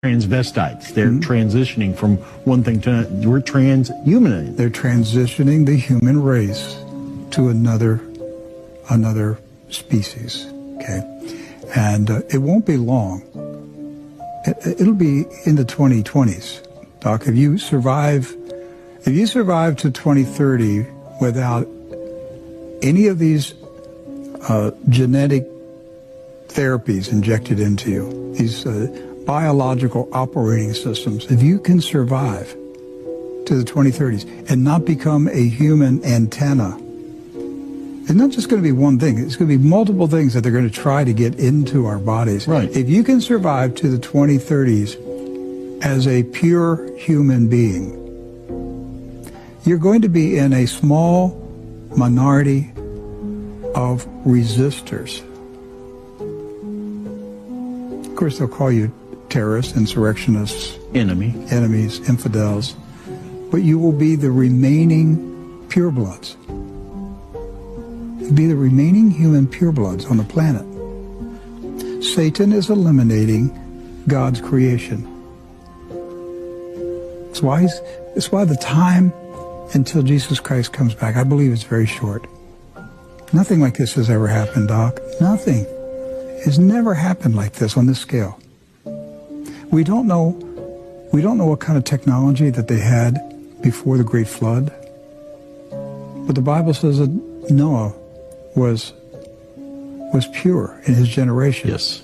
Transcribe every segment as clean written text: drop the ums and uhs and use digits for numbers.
transvestites. They're transitioning from one thing to another. We're transhumanizing. They're transitioning the human race to another species. Okay, and it won't be long. It'll be in the 2020s, Doc. If you survive to 2030 without any of these genetic therapies injected into you, these biological operating systems, if you can survive to the 2030s and not become a human antenna, it's not just going to be one thing. It's going to be multiple things that they're going to try to get into our bodies. Right. If you can survive to the 2030s as a pure human being, you're going to be in a small minority of resistors. Of course, they'll call you terrorists, insurrectionists, enemies, infidels, but you will be the remaining purebloods. You'll be the remaining human purebloods on the planet. Satan is eliminating God's creation. That's why the time until Jesus Christ comes back, I believe it's very short. Nothing like this has ever happened, Doc. Nothing. It's never happened like this on this scale. We don't know what kind of technology that they had before the Great Flood. But the Bible says that Noah was pure in his generation. Yes.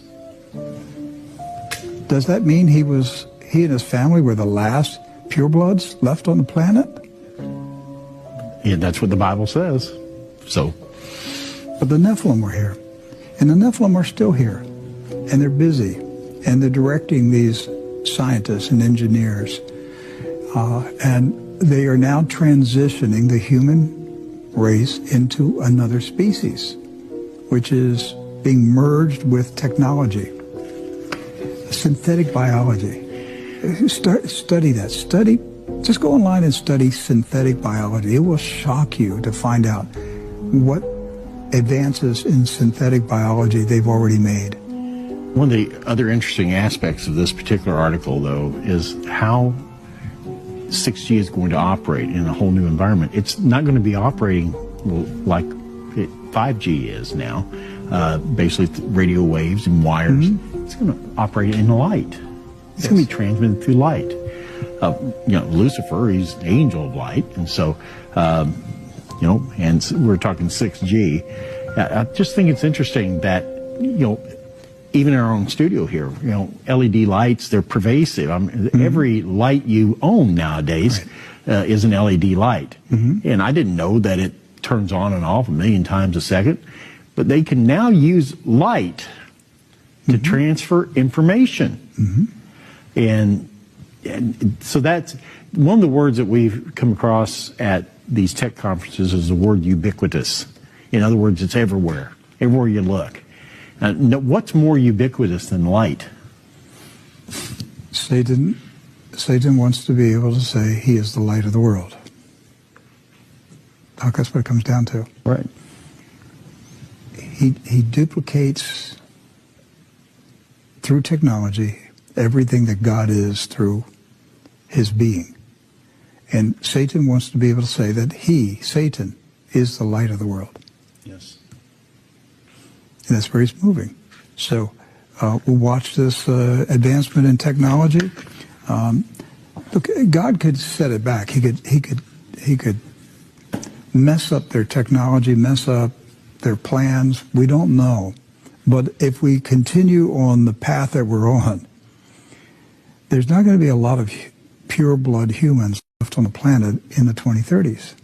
Does that mean he and his family were the last purebloods left on the planet? Yeah, that's what the Bible says. So. But the Nephilim were here. And the Nephilim are still here. And they're busy. And they're directing these scientists and engineers. And they are now transitioning the human race into another species, which is being merged with technology. Synthetic biology. Study that. Just go online and study synthetic biology. It will shock you to find out what advances in synthetic biology they've already made. One of the other interesting aspects of this particular article, though, is how 6G is going to operate in a whole new environment. It's not going to be operating like 5G is now, basically radio waves and wires. It's going to operate in light. It's going to be transmitted through light. Lucifer, he's the angel of light, and so, and we're talking 6G. I just think it's interesting that, even in our own studio here, LED lights, they're pervasive. Every light you own nowadays is an LED light. And I didn't know that it turns on and off 1,000,000 times a second, but they can now use light to transfer information. And so that's one of the words that we've come across at these tech conferences is the word ubiquitous. In other words, it's everywhere you look. What's more ubiquitous than light? Satan wants to be able to say he is the light of the world. Doc, that's what it comes down to. Right. He duplicates through technology everything that God is through his being. And Satan wants to be able to say that Satan, is the light of the world. Yes. And that's where he's moving. So we'll watch this advancement in technology. Look, God could set it back. He could mess up their technology, mess up their plans. We don't know. But if we continue on the path that we're on, there's not going to be a lot of pure blood humans left on the planet in the 2030s.